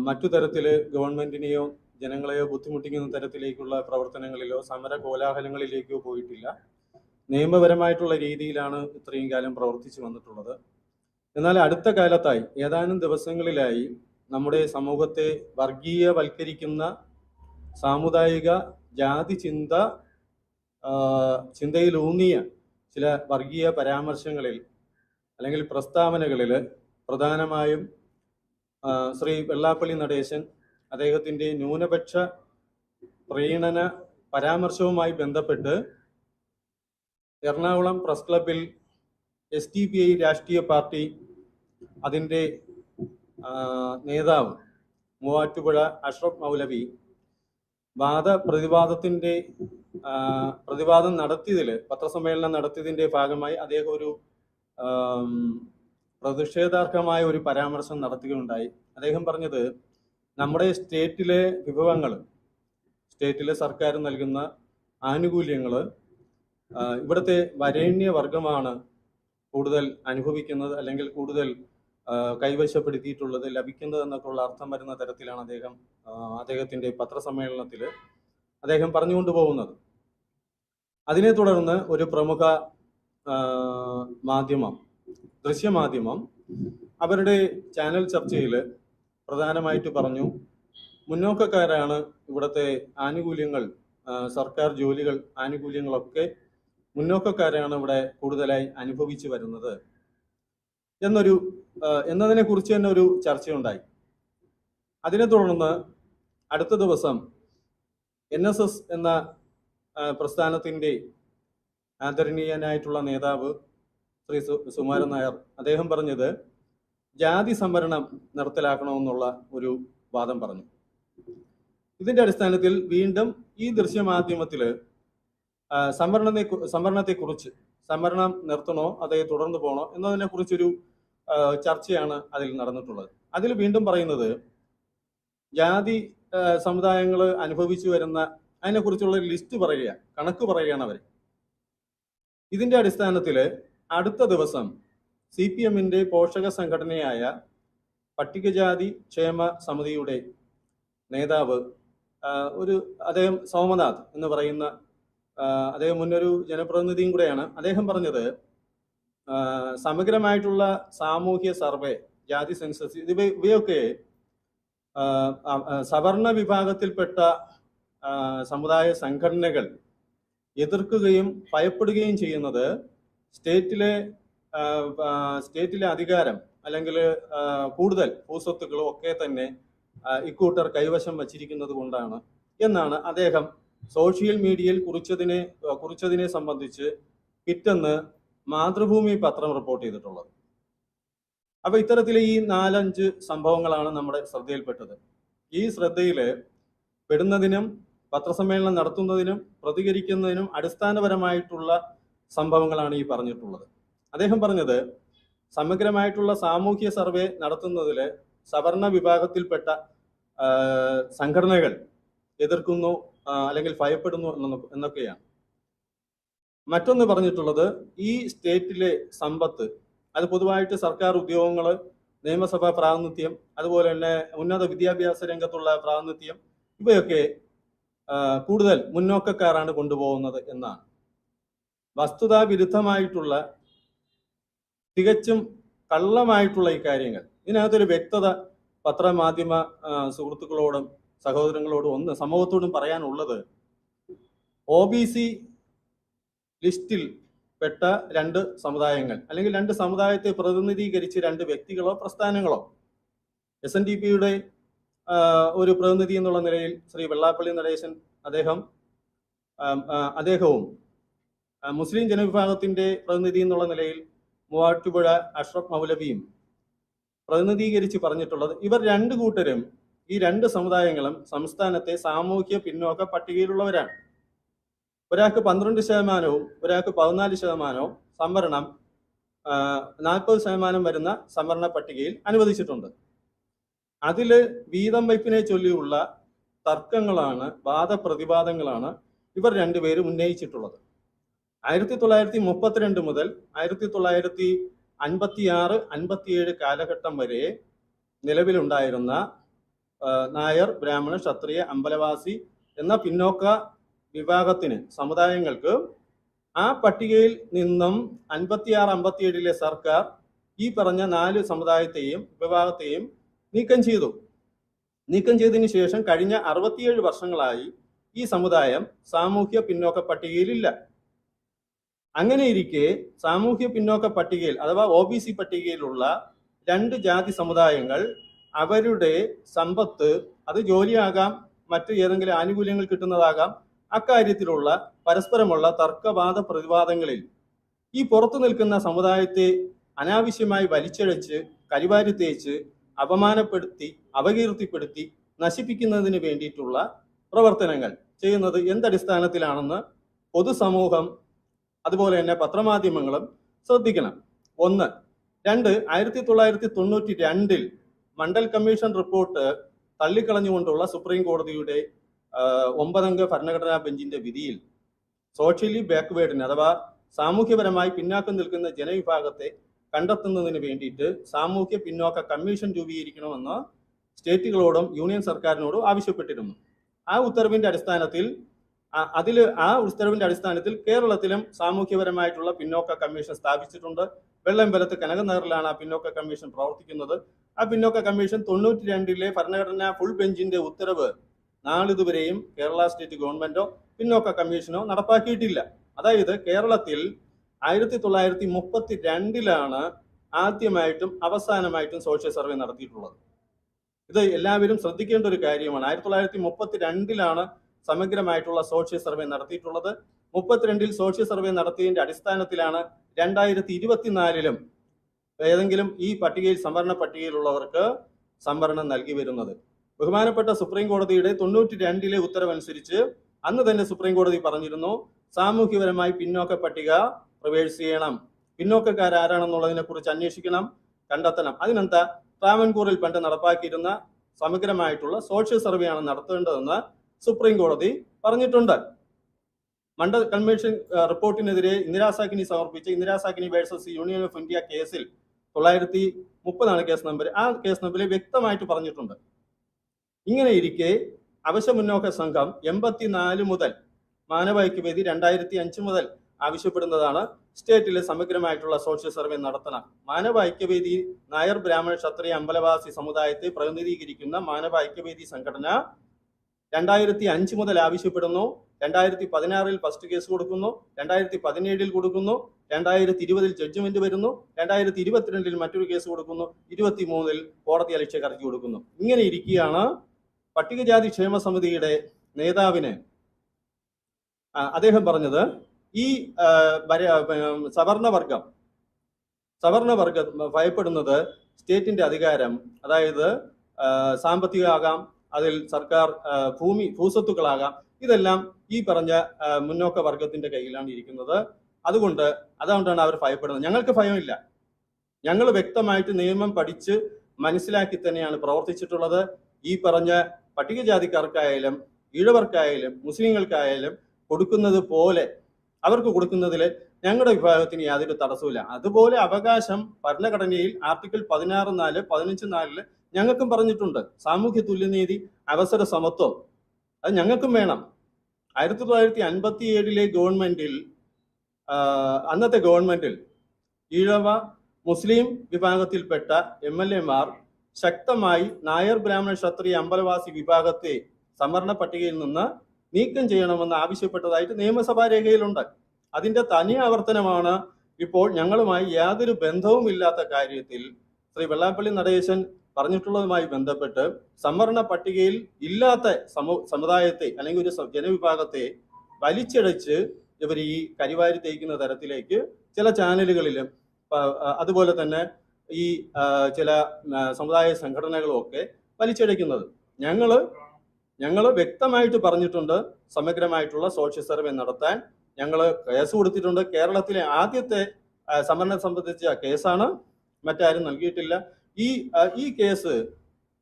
മറ്റു തരത്തിൽ ഗവൺമെന്റിനെയോ ജനങ്ങളെയോ ബുദ്ധിമുട്ടിക്കുന്ന തരത്തിലേക്കുള്ള പ്രവർത്തനങ്ങളിലോ സമര കോലാഹലങ്ങളിലേക്കോ പോയിട്ടില്ല. നിയമപരമായിട്ടുള്ള രീതിയിലാണ് ഇത്രയും കാലം പ്രവർത്തിച്ചു വന്നിട്ടുള്ളത്. എന്നാൽ അടുത്ത കാലത്തായി ഏതാനും ദിവസങ്ങളിലായി നമ്മുടെ സമൂഹത്തെ വർഗീയവൽക്കരിക്കുന്ന സാമുദായിക ജാതി ചിന്തയിലൂന്നിയ ചില വർഗീയ പരാമർശങ്ങളിൽ അല്ലെങ്കിൽ പ്രസ്താവനകളിൽ പ്രധാനമായും ശ്രീ വെള്ളാപ്പള്ളി നടേശൻ അദ്ദേഹത്തിൻ്റെ ന്യൂനപക്ഷ പ്രീണന പരാമർശവുമായി ബന്ധപ്പെട്ട് എറണാകുളം പ്രസ് ക്ലബിൽ SDPI രാഷ്ട്രീയ പാർട്ടി അതിൻ്റെ നേതാവ് മൂവാറ്റുപുഴ അഷ്റഫ് മൗലവി പ്രതിവാദം നടത്തിയതിൽ പത്രസമ്മേളനം നടത്തിയതിൻ്റെ ഭാഗമായി അദ്ദേഹം ഒരു പ്രതിഷേധാർഹമായ ഒരു പരാമർശം നടത്തുകയുണ്ടായി. അദ്ദേഹം പറഞ്ഞത് നമ്മുടെ സ്റ്റേറ്റിലെ വിഭവങ്ങൾ, സ്റ്റേറ്റിലെ സർക്കാർ നൽകുന്ന ആനുകൂല്യങ്ങൾ ഇവിടുത്തെ വരേണ്യവർഗമാണ് കൂടുതൽ അനുഭവിക്കുന്നത് അല്ലെങ്കിൽ കൂടുതൽ കൈവശപ്പെടുത്തിയിട്ടുള്ളത്, ലഭിക്കുന്നത് എന്നൊക്കെയുള്ള അർത്ഥം വരുന്ന തരത്തിലാണ് അദ്ദേഹത്തിൻ്റെ പത്രസമ്മേളനത്തിൽ അദ്ദേഹം പറഞ്ഞുകൊണ്ടു പോകുന്നത്. അതിനെ തുടർന്ന് ഒരു പ്രമുഖ ദൃശ്യമാധ്യമം അവരുടെ ചാനൽ ചർച്ചയിൽ പ്രധാനമായിട്ട് പറഞ്ഞു, മുന്നോക്കക്കാരാണ് ഇവിടുത്തെ ആനുകൂല്യങ്ങൾ, സർക്കാർ ജോലികൾ, ആനുകൂല്യങ്ങളൊക്കെ മുന്നോക്കക്കാരാണ് ഇവിടെ കൂടുതലായി അനുഭവിച്ചു വരുന്നത് എന്നതിനെ കുറിച്ച് തന്നെ ഒരു ചർച്ചയുണ്ടായി. അതിനെ തുടർന്ന് അടുത്ത ദിവസം NSS എന്ന പ്രസ്ഥാനത്തിൻ്റെ ആദരണീയനായിട്ടുള്ള നേതാവ് ശ്രീ സുകുമാരൻ നായർ അദ്ദേഹം പറഞ്ഞത് ജാതി സംവരണം നിർത്തലാക്കണമെന്നുള്ള ഒരു വാദം പറഞ്ഞു. ഇതിന്റെ അടിസ്ഥാനത്തിൽ വീണ്ടും ഈ ദൃശ്യമാധ്യമത്തിൽ സംവരണത്തെക്കുറിച്ച്, സംവരണം നിർത്തണോ അതേ തുടർന്ന് പോകണോ എന്നതിനെ കുറിച്ചൊരു ചർച്ചയാണ് അതിൽ നടന്നിട്ടുള്ളത്. അതിൽ വീണ്ടും പറയുന്നത് ജാതി സമുദായങ്ങൾ അനുഭവിച്ചു വരുന്ന അതിനെക്കുറിച്ചുള്ള ലിസ്റ്റ് പറയുക, കണക്ക് പറയുകയാണ് അവർ. ഇതിന്റെ അടിസ്ഥാനത്തിൽ അടുത്ത ദിവസം CPMന്റെ പോഷക സംഘടനയായ പട്ടികജാതി ക്ഷേമ സമിതിയുടെ നേതാവ് അദ്ദേഹം സോമനാഥ് എന്ന് പറയുന്ന അദ്ദേഹം മുന്നൊരു ജനപ്രതിനിധിയും കൂടെയാണ്. അദ്ദേഹം പറഞ്ഞത് സമഗ്രമായിട്ടുള്ള സാമൂഹ്യ സർവേ, ജാതി സെൻസസ് ഇവയൊക്കെ സവർണ വിഭാഗത്തിൽപ്പെട്ട സമുദായ സംഘടനകൾ എതിർക്കുകയും ഭയപ്പെടുകയും ചെയ്യുന്നത് സ്റ്റേറ്റിലെ അധികാരം അല്ലെങ്കിൽ കൂടുതൽ ഭൂസ്വത്തുക്കളും ഒക്കെ തന്നെ ഇക്കൂട്ടർ കൈവശം വച്ചിരിക്കുന്നത് കൊണ്ടാണ് എന്നാണ് അദ്ദേഹം സോഷ്യൽ മീഡിയയിൽ കുറിച്ചതിനെ സംബന്ധിച്ച് പിറ്റേന്ന് മാതൃഭൂമി പത്രം റിപ്പോർട്ട് ചെയ്തിട്ടുള്ളത്. അപ്പൊ ഇത്തരത്തിലെ ഈ 4-5 സംഭവങ്ങളാണ് നമ്മുടെ ശ്രദ്ധയിൽപ്പെട്ടത്. ഈ ശ്രദ്ധയിൽ പെടുന്നതിനും പത്രസമ്മേളനം നടത്തുന്നതിനും പ്രതികരിക്കുന്നതിനും അടിസ്ഥാനപരമായിട്ടുള്ള സംഭവങ്ങളാണ് ഈ പറഞ്ഞിട്ടുള്ളത്. അദ്ദേഹം പറഞ്ഞത് സമഗ്രമായിട്ടുള്ള സാമൂഹ്യ സർവേ നടത്തുന്നതിൽ സവർണ വിഭാഗത്തിൽപ്പെട്ട സംഘടനകൾ എതിർക്കുന്നു അല്ലെങ്കിൽ ഭയപ്പെടുന്നു എന്നൊക്കെയാണ്. മറ്റൊന്ന് പറഞ്ഞിട്ടുള്ളത്, ഈ സ്റ്റേറ്റിലെ സമ്പത്ത് അത് പൊതുവായിട്ട് സർക്കാർ ഉദ്യോഗങ്ങൾ, നിയമസഭാ പ്രാതിനിധ്യം, അതുപോലെ തന്നെ ഉന്നത വിദ്യാഭ്യാസ രംഗത്തുള്ള പ്രാതിനിധ്യം, ഇവയൊക്കെ കൂടുതൽ മുന്നോക്കക്കാരാണ് കൊണ്ടുപോകുന്നത് എന്നാണ്. വസ്തുതാ വിരുദ്ധമായിട്ടുള്ള, തികച്ചും കള്ളമായിട്ടുള്ള ഈ കാര്യങ്ങൾ, ഇതിനകത്തൊരു വ്യക്തത പത്രമാധ്യമ സുഹൃത്തുക്കളോടും സഹോദരങ്ങളോടും സമൂഹത്തോടും പറയാനുള്ളത്, OBC ലിസ്റ്റിൽ പെട്ട രണ്ട് സമുദായങ്ങൾ അല്ലെങ്കിൽ രണ്ട് സമുദായത്തെ പ്രതിനിധീകരിച്ച് രണ്ട് വ്യക്തികളോ പ്രസ്ഥാനങ്ങളോ, SNDPയുടെ ഒരു പ്രതിനിധി എന്നുള്ള നിലയിൽ ശ്രീ വെള്ളാപ്പള്ളി നടേശൻ അദ്ദേഹവും മുസ്ലിം ജനവിഭാഗത്തിന്റെ പ്രതിനിധി എന്നുള്ള നിലയിൽ മൂവാറ്റുപുഴ അഷ്റഫ് മൗലവിയും പ്രതിനിധീകരിച്ച് പറഞ്ഞിട്ടുള്ളത്, ഇവർ രണ്ടു കൂട്ടരും, ഈ രണ്ട് സമുദായങ്ങളും സംസ്ഥാനത്തെ സാമൂഹ്യ പിന്നോക്ക പട്ടികയിലുള്ളവരാണ്. ഒരാൾക്ക് 12%, ഒരാൾക്ക് 14% സംവരണം, 40% വരുന്ന സംവരണ പട്ടികയിൽ അനുവദിച്ചിട്ടുണ്ട്. അതില് വീതം വയ്പ്പിനെ ചൊല്ലിയുള്ള തർക്കങ്ങളാണ്, വാദപ്രതിവാദങ്ങളാണ് ഇവർ രണ്ടുപേരും ഉന്നയിച്ചിട്ടുള്ളത്. 1932 മുതൽ 1956-57 കാലഘട്ടം വരെ നിലവിലുണ്ടായിരുന്ന നായർ, ബ്രാഹ്മണ, ക്ഷത്രിയ, അമ്പലവാസി എന്ന പിന്നോക്ക വിഭാഗത്തിന്, സമുദായങ്ങൾക്ക് ആ പട്ടികയിൽ നിന്നും 56-57 സർക്കാർ ഈ പറഞ്ഞ 4 സമുദായത്തെയും വിഭാഗത്തെയും നീക്കം ചെയ്തു. നീക്കം ചെയ്തതിനു ശേഷം കഴിഞ്ഞ 67 വർഷങ്ങളായി ഈ സമുദായം സാമൂഹ്യ പിന്നോക്ക പട്ടികയിലില്ല. അങ്ങനെ ഇരിക്കെ സാമൂഹ്യ പിന്നോക്ക പട്ടികയിൽ അഥവാ OBC പട്ടികയിലുള്ള രണ്ട് ജാതി സമുദായങ്ങൾ അവരുടെ സമ്പത്ത്, അത് ജോലിയാകാം, മറ്റു ഏതെങ്കിലും ആനുകൂല്യങ്ങൾ കിട്ടുന്നതാകാം, അക്കാര്യത്തിലുള്ള പരസ്പരമുള്ള തർക്കവാദ പ്രതിവാദങ്ങളിൽ ഈ പുറത്തു നിൽക്കുന്ന സമുദായത്തെ അനാവശ്യമായി വലിച്ചിഴച്ച്, കരിവാരി തേച്ച്, അപമാനപ്പെടുത്തി, അപകീർത്തിപ്പെടുത്തി നശിപ്പിക്കുന്നതിന് വേണ്ടിയിട്ടുള്ള പ്രവർത്തനങ്ങൾ ചെയ്യുന്നത് എന്തടിസ്ഥാനത്തിലാണെന്ന് പൊതുസമൂഹം, അതുപോലെ തന്നെ പത്രമാധ്യമങ്ങളും ശ്രദ്ധിക്കണം. 1. 2. 1992 മണ്ഡൽ കമ്മീഷൻ റിപ്പോർട്ട് തള്ളിക്കളഞ്ഞുകൊണ്ടുള്ള സുപ്രീം കോടതിയുടെ 9-അംഗ ഭരണഘടനാ ബെഞ്ചിന്റെ വിധിയിൽ സോഷ്യലി ബാക്ക്വേർഡിന് അഥവാ സാമൂഹ്യപരമായി പിന്നാക്കം നിൽക്കുന്ന ജനവിഭാഗത്തെ കണ്ടെത്തുന്നതിന് വേണ്ടിയിട്ട് സാമൂഹ്യ പിന്നോക്ക കമ്മീഷൻ രൂപീകരിക്കണമെന്ന് സ്റ്റേറ്റുകളോടും യൂണിയൻ സർക്കാരിനോടും ആവശ്യപ്പെട്ടിരുന്നു. ആ ഉത്തരവിന്റെ അടിസ്ഥാനത്തിൽ കേരളത്തിലും സാമൂഹ്യപരമായിട്ടുള്ള പിന്നോക്ക കമ്മീഷൻ സ്ഥാപിച്ചിട്ടുണ്ട്. വെള്ളമ്പലത്ത് കനകനഗറിലാണ് ആ പിന്നോക്ക കമ്മീഷൻ പ്രവർത്തിക്കുന്നത്. ആ പിന്നോക്ക കമ്മീഷൻ 92 ഭരണഘടനാ ഫുൾ ബെഞ്ചിന്റെ ഉത്തരവ് നാളിതുവരെയും കേരള സ്റ്റേറ്റ് ഗവൺമെന്റോ പിന്നോക്ക കമ്മീഷനോ നടപ്പാക്കിയിട്ടില്ല. അതായത് കേരളത്തിൽ 1932 ആദ്യമായിട്ടും അവസാനമായിട്ടും സോഷ്യൽ സർവേ നടത്തിയിട്ടുള്ളത്. ഇത് എല്ലാവരും ശ്രദ്ധിക്കേണ്ട ഒരു കാര്യമാണ്. 1932 സമഗ്രമായിട്ടുള്ള സോഷ്യൽ സർവേ നടത്തിയിട്ടുള്ളത്. 32 സോഷ്യൽ സർവേ നടത്തിയതിന്റെ അടിസ്ഥാനത്തിലാണ് 2024 ഏതെങ്കിലും ഈ പട്ടികയിൽ, സംവരണ പട്ടികയിലുള്ളവർക്ക് സംവരണം നൽകി വരുന്നത്. ബഹുമാനപ്പെട്ട സുപ്രീം കോടതിയുടെ 92 ഉത്തരവനുസരിച്ച് അന്ന് തന്നെ സുപ്രീം കോടതി പറഞ്ഞിരുന്നു, സാമൂഹ്യപരമായി പിന്നോക്ക പട്ടിക റിവേഴ്സ് ചെയ്യണം, പിന്നോക്കക്കാരാരാണെന്നുള്ളതിനെ കുറിച്ച് അന്വേഷിക്കണം, കണ്ടെത്തണം. അതിനെന്താ, ട്രാവൻകൂറിൽ പണ്ട് നടപ്പാക്കിയിരുന്ന സമഗ്രമായിട്ടുള്ള സോഷ്യൽ സർവേ ആണ് നടത്തേണ്ടതെന്ന് സുപ്രീം കോടതി പറഞ്ഞിട്ടുണ്ട്. മണ്ഡൽ കമ്മീഷൻ റിപ്പോർട്ടിനെതിരെ ഇന്ദിരാസാക്കിനി സമർപ്പിച്ച ഇന്ദിരാസാക്കിനി വേഴ്സസ് യൂണിയൻ ഓഫ് ഇന്ത്യ കേസിൽ 930 കേസ് നമ്പർ. ആ കേസ് നമ്പറിൽ വ്യക്തമായിട്ട് പറഞ്ഞിട്ടുണ്ട്. ഇങ്ങനെ ഇരിക്കെ അവശമുന്നോക്ക സംഘം 84 മുതൽ, മാനവ ഐക്യവേദി 2005 മുതൽ ആവശ്യപ്പെടുന്നതാണ് സ്റ്റേറ്റിലെ സമഗ്രമായിട്ടുള്ള സോഷ്യൽ സർവേ നടത്തണം. മാനവ ഐക്യവേദി നായർ, ബ്രാഹ്മണ, ക്ഷത്രിയ, അമ്പലവാസി സമുദായത്തെ പ്രതിനിധീകരിക്കുന്ന മാനവ ഐക്യവേദി സംഘടന 2005 മുതൽ ആവശ്യപ്പെടുന്നു. 2016 ഫസ്റ്റ് കേസ് കൊടുക്കുന്നു, 2017 കൊടുക്കുന്നു, 2020 ജഡ്ജ്മെന്റ് വരുന്നു, 2022 മറ്റൊരു കേസ് കൊടുക്കുന്നു, 2023 കോടതി അലക്ഷ്യ ഹർജി കൊടുക്കുന്നു. ഇങ്ങനെ ഇരിക്കുകയാണ് പട്ടികജാതി ക്ഷേമ സമിതിയുടെ നേതാവിന് അദ്ദേഹം പറഞ്ഞത്, ഈ സവർണവർഗം ഭയപ്പെടുന്നത് സ്റ്റേറ്റിന്റെ അധികാരം, അതായത് സാമ്പത്തികമാകാം, അതിൽ സർക്കാർ ഭൂസ്വത്തുക്കളാകാം, ഇതെല്ലാം ഈ പറഞ്ഞ മുന്നോക്ക വർഗത്തിന്റെ കയ്യിലാണ് ഇരിക്കുന്നത്. അതുകൊണ്ടാണ് അവർ ഭയപ്പെടുന്നത്. ഞങ്ങൾക്ക് ഭയമില്ല. ഞങ്ങൾ വ്യക്തമായിട്ട് നിയമം പഠിച്ച് മനസ്സിലാക്കി തന്നെയാണ് പ്രവർത്തിച്ചിട്ടുള്ളത്. ഈ പറഞ്ഞ പട്ടികജാതിക്കാർക്കായാലും ഈഴവർക്കായാലും മുസ്ലിങ്ങൾക്കായാലും കൊടുക്കുന്നത് പോലെ അവർക്ക് കൊടുക്കുന്നതിൽ ഞങ്ങളുടെ വിഭാഗത്തിന് യാതൊരു തടസ്സമില്ല. അതുപോലെ അവകാശം ഭരണഘടനയിൽ ആർട്ടിക്കിൾ 16(4) 15(4) ഞങ്ങൾക്കും പറഞ്ഞിട്ടുണ്ട്. സാമൂഹ്യ തുല്യനീതി, അവസര സമത്വം അത് ഞങ്ങൾക്കും വേണം. 1957 ഗവൺമെന്റിൽ അന്നത്തെ ഗവൺമെന്റിൽ ഈഴവ മുസ്ലിം വിഭാഗത്തിൽപ്പെട്ട MLA-മാർ ശക്തമായി നായർ ബ്രാഹ്മണ ക്ഷത്രിയ അമ്പലവാസി വിഭാഗത്തെ സംവരണ പട്ടികയിൽ നിന്ന് നീക്കം ചെയ്യണമെന്ന് ആവശ്യപ്പെട്ടതായിട്ട് നിയമസഭാ രേഖയിലുണ്ട്. അതിന്റെ തനി ആവർത്തനമാണ് ഇപ്പോൾ ഞങ്ങളുമായി യാതൊരു ബന്ധവുമില്ലാത്ത കാര്യത്തിൽ ശ്രീ വെള്ളാപ്പള്ളി നടേശൻ പറഞ്ഞിട്ടുള്ളതുമായി ബന്ധപ്പെട്ട് സംവരണ പട്ടികയിൽ ഇല്ലാത്ത സമുദായത്തെ അല്ലെങ്കിൽ ഒരു ജനവിഭാഗത്തെ വലിച്ചിഴച്ച് ഇവർ ഈ കരിവാരി തേക്കുന്ന തരത്തിലേക്ക് ചില ചാനലുകളിലും അതുപോലെ തന്നെ ഈ ചില സമുദായ സംഘടനകളും ഒക്കെ വലിച്ചിഴക്കുന്നത്. ഞങ്ങള് വ്യക്തമായിട്ട് പറഞ്ഞിട്ടുണ്ട് സമഗ്രമായിട്ടുള്ള സോഷ്യൽ സർവേ നടത്താൻ ഞങ്ങൾ കേസ് കൊടുത്തിട്ടുണ്ട്. കേരളത്തിലെ ആദ്യത്തെ സംവരണം സംബന്ധിച്ച കേസാണ്, മറ്റാരും നൽകിയിട്ടില്ല. ഈ കേസ്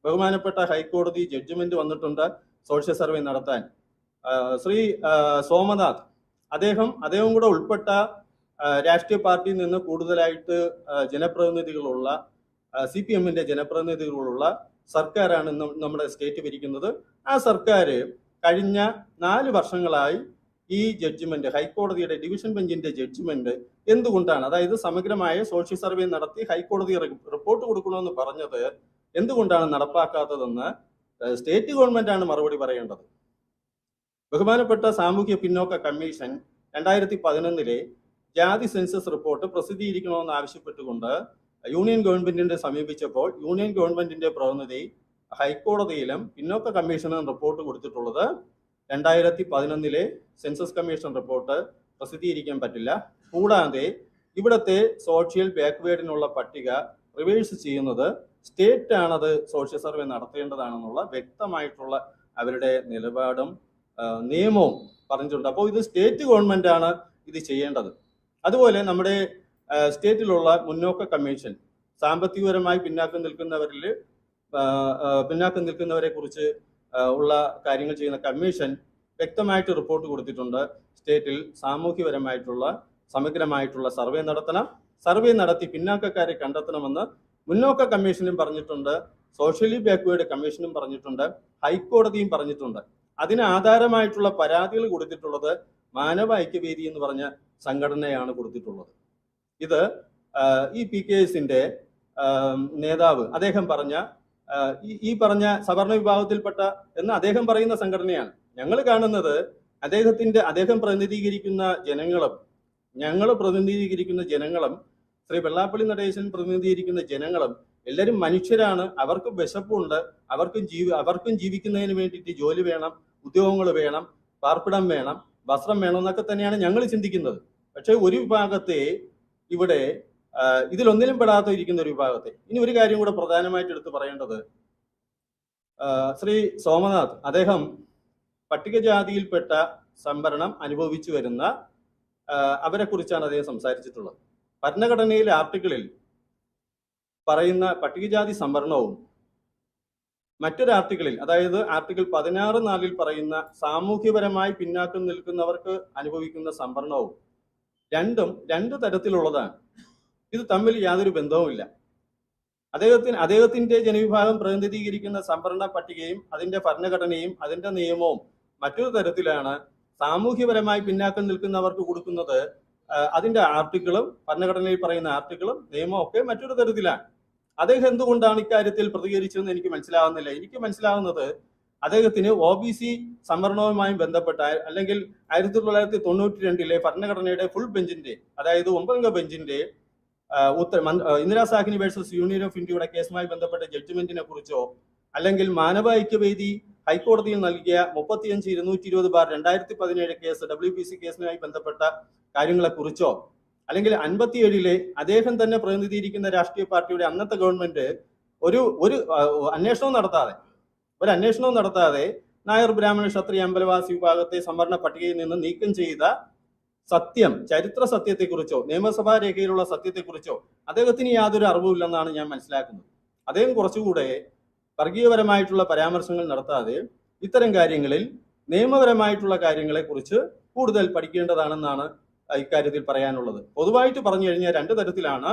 ബഹുമാനപ്പെട്ട ഹൈക്കോടതി ജഡ്ജ്മെന്റ് വന്നിട്ടുണ്ട് സോഷ്യൽ സർവേ നടത്താൻ. ശ്രീ സോമനാഥ് അദ്ദേഹം കൂടെ ഉൾപ്പെട്ട രാഷ്ട്രീയ പാർട്ടിയിൽ നിന്ന് കൂടുതലായിട്ട് ജനപ്രതിനിധികളുള്ള CPM-ന്റെ ജനപ്രതിനിധികളുള്ള സർക്കാരാണ് നമ്മുടെ സ്റ്റേറ്റ് ഭരിക്കുന്നത്. ആ സർക്കാർ കഴിഞ്ഞ 4 വർഷങ്ങളായി ഈ ജഡ്ജ്മെന്റ്, ഹൈക്കോടതിയുടെ ഡിവിഷൻ ബെഞ്ചിന്റെ ജഡ്ജ്മെന്റ് എന്തുകൊണ്ടാണ്, അതായത് സമഗ്രമായ സോഷ്യൽ സർവേ നടത്തി ഹൈക്കോടതി റിപ്പോർട്ട് കൊടുക്കണമെന്ന് പറഞ്ഞത് എന്തുകൊണ്ടാണ് നടപ്പാക്കാത്തതെന്ന് സ്റ്റേറ്റ് ഗവൺമെന്റാണ് മറുപടി പറയേണ്ടത്. ബഹുമാനപ്പെട്ട സാമൂഹ്യ പിന്നോക്ക കമ്മീഷൻ 2011 ജാതി സെൻസസ് റിപ്പോർട്ട് പ്രസിദ്ധീകരിക്കണമെന്ന് ആവശ്യപ്പെട്ടുകൊണ്ട് യൂണിയൻ ഗവൺമെന്റിനെ സമീപിച്ചപ്പോൾ യൂണിയൻ ഗവൺമെന്റിന്റെ പ്രതിനിധി ഹൈക്കോടതിയിലും പിന്നോക്ക കമ്മീഷനും റിപ്പോർട്ട് കൊടുത്തിട്ടുള്ളത് 2011 സെൻസസ് കമ്മീഷൻ റിപ്പോർട്ട് പ്രസിദ്ധീകരിക്കാൻ പറ്റില്ല. കൂടാതെ ഇവിടുത്തെ സോഷ്യൽ ബാക്ക്വേർഡിനുള്ള പട്ടിക റിവേഴ്സ് ചെയ്യുന്നത് സ്റ്റേറ്റ് ആണത് സോഷ്യൽ സർവേ നടത്തേണ്ടതാണെന്നുള്ള വ്യക്തമായിട്ടുള്ള അവരുടെ നിലപാടും നിയമവും പറഞ്ഞിട്ടുണ്ട്. അപ്പോൾ ഇത് സ്റ്റേറ്റ് ഗവൺമെന്റ് ആണ് ഇത് ചെയ്യേണ്ടത്. അതുപോലെ നമ്മുടെ സ്റ്റേറ്റിലുള്ള മുന്നോക്ക കമ്മീഷൻ സാമ്പത്തികപരമായി പിന്നാക്കം നിൽക്കുന്നവരെ കുറിച്ച് ഉള്ള കാര്യങ്ങൾ ചെയ്യുന്ന കമ്മീഷൻ വ്യക്തമായിട്ട് റിപ്പോർട്ട് കൊടുത്തിട്ടുണ്ട്. സ്റ്റേറ്റിൽ സാമൂഹ്യപരമായിട്ടുള്ള സമഗ്രമായിട്ടുള്ള സർവേ നടത്തണം, സർവേ നടത്തി പിന്നാക്കക്കാരെ കണ്ടെത്തണമെന്ന് മുന്നോക്ക കമ്മീഷനും പറഞ്ഞിട്ടുണ്ട്, സോഷ്യലി ബാക്ക്വേർഡ് കമ്മീഷനും പറഞ്ഞിട്ടുണ്ട്, ഹൈക്കോടതിയും പറഞ്ഞിട്ടുണ്ട്. അതിന് ആധാരമായിട്ടുള്ള പരാതികൾ കൊടുത്തിട്ടുള്ളത് മാനവ ഐക്യവേദി എന്ന് പറഞ്ഞ സംഘടനയാണ് കൊടുത്തിട്ടുള്ളത്. ഇത് ഈ PKS-ന്റെ നേതാവ് അദ്ദേഹം പറഞ്ഞ ഈ പറഞ്ഞ സവർണ വിഭാഗത്തിൽപ്പെട്ട എന്ന് അദ്ദേഹം പറയുന്ന സംഘടനയാണ്. ഞങ്ങൾ കാണുന്നത് അദ്ദേഹം പ്രതിനിധീകരിക്കുന്ന ജനങ്ങളും ഞങ്ങൾ പ്രതിനിധീകരിക്കുന്ന ജനങ്ങളും ശ്രീ വെള്ളാപ്പള്ളി നടേശൻ പ്രതിനിധീകരിക്കുന്ന ജനങ്ങളും എല്ലാവരും മനുഷ്യരാണ്. അവർക്ക് വിശപ്പുണ്ട്, അവർക്കും ജീവിക്കുന്നതിന് വേണ്ടിയിട്ട് ജോലി വേണം, ഉദ്യോഗങ്ങൾ വേണം, പാർപ്പിടം വേണം, വസ്ത്രം വേണം എന്നൊക്കെ തന്നെയാണ് ഞങ്ങൾ ചിന്തിക്കുന്നത്. പക്ഷെ ഒരു വിഭാഗത്തെ ഇവിടെ ഇതിലൊന്നിലും പെടാതെ ഇരിക്കുന്ന ഒരു വിഭാഗത്തെ. ഇനി ഒരു കാര്യം കൂടെ പ്രധാനമായിട്ട് എടുത്ത് പറയേണ്ടത്, ശ്രീ സോമനാഥ് അദ്ദേഹം പട്ടികജാതിയിൽപ്പെട്ട സംവരണം അനുഭവിച്ചു വരുന്ന അവരെ കുറിച്ചാണ് അദ്ദേഹം സംസാരിച്ചിട്ടുള്ളത്. ഭരണഘടനയിലെ ആർട്ടിക്കിളിൽ പറയുന്ന പട്ടികജാതി സംവരണവും മറ്റൊരു ആർട്ടിക്കിളിൽ, അതായത് ആർട്ടിക്കിൾ 16(4) പറയുന്ന സാമൂഹ്യപരമായി പിന്നാക്കം നിൽക്കുന്നവർക്ക് അനുഭവിക്കുന്ന സംവരണവും രണ്ട് തരത്തിലുള്ളതാണ്. ഇത് തമ്മിൽ യാതൊരു ബന്ധവുമില്ല. അദ്ദേഹത്തിന്റെ ജനവിഭാഗം പ്രതിനിധീകരിക്കുന്ന സംവരണ പട്ടികയും അതിന്റെ ഭരണഘടനയും അതിന്റെ നിയമവും മറ്റൊരു തരത്തിലാണ്. സാമൂഹ്യപരമായി പിന്നാക്കം നിൽക്കുന്നവർക്ക് കൊടുക്കുന്നത് അതിന്റെ ആർട്ടിക്കിളും ഭരണഘടനയിൽ പറയുന്ന ആർട്ടിക്കിളും നിയമവും ഒക്കെ മറ്റൊരു തരത്തിലാണ്. അദ്ദേഹം എന്തുകൊണ്ടാണ് ഇക്കാര്യത്തിൽ പ്രതികരിച്ചതെന്ന് എനിക്ക് മനസ്സിലാവുന്നില്ല. എനിക്ക് മനസ്സിലാവുന്നത് അദ്ദേഹത്തിന് OBC സംവരണവുമായി ബന്ധപ്പെട്ട അല്ലെങ്കിൽ 1992 ഭരണഘടനയുടെ ഫുൾ ബെഞ്ചിന്റെ, അതായത് 9-അംഗ ബെഞ്ചിന്റെ Indira Sahni versus union of ഇന്ത്യയുടെ കേസുമായി ബന്ധപ്പെട്ട ജഡ്ജ്മെന്റിനെ കുറിച്ചോ അല്ലെങ്കിൽ മാനവ ഐക്യവേദി ഹൈക്കോടതിയിൽ നൽകിയ 35-220/2017 കേസ് WBC കേസുമായി ബന്ധപ്പെട്ട കാര്യങ്ങളെ കുറിച്ചോ അല്ലെങ്കിൽ 57 അദ്ദേഹം തന്നെ പ്രതിനിധീകരിക്കുന്ന രാഷ്ട്രീയ പാർട്ടിയുടെ അന്നത്തെ ഗവൺമെന്റ് ഒരു അന്വേഷണവും നടത്താതെ നായർ ബ്രാഹ്മണ ക്ഷത്രിയ അമ്പലവാസി വിഭാഗത്തെ സംവരണ പട്ടികയിൽ നിന്ന് നീക്കം ചെയ്ത ചരിത്ര സത്യത്തെക്കുറിച്ചോ നിയമസഭാ രേഖയിലുള്ള സത്യത്തെക്കുറിച്ചോ അദ്ദേഹത്തിന് യാതൊരു അറിവുമില്ലെന്നാണ് ഞാൻ മനസ്സിലാക്കുന്നത്. അദ്ദേഹം കുറച്ചുകൂടെ വർഗീയപരമായിട്ടുള്ള പരാമർശങ്ങൾ നടത്താതെ ഇത്തരം കാര്യങ്ങളിൽ നിയമപരമായിട്ടുള്ള കാര്യങ്ങളെക്കുറിച്ച് കൂടുതൽ പഠിക്കേണ്ടതാണെന്നാണ് ഇക്കാര്യത്തിൽ പറയാനുള്ളത്. പൊതുവായിട്ട് പറഞ്ഞു കഴിഞ്ഞാൽ രണ്ട് തരത്തിലാണ്.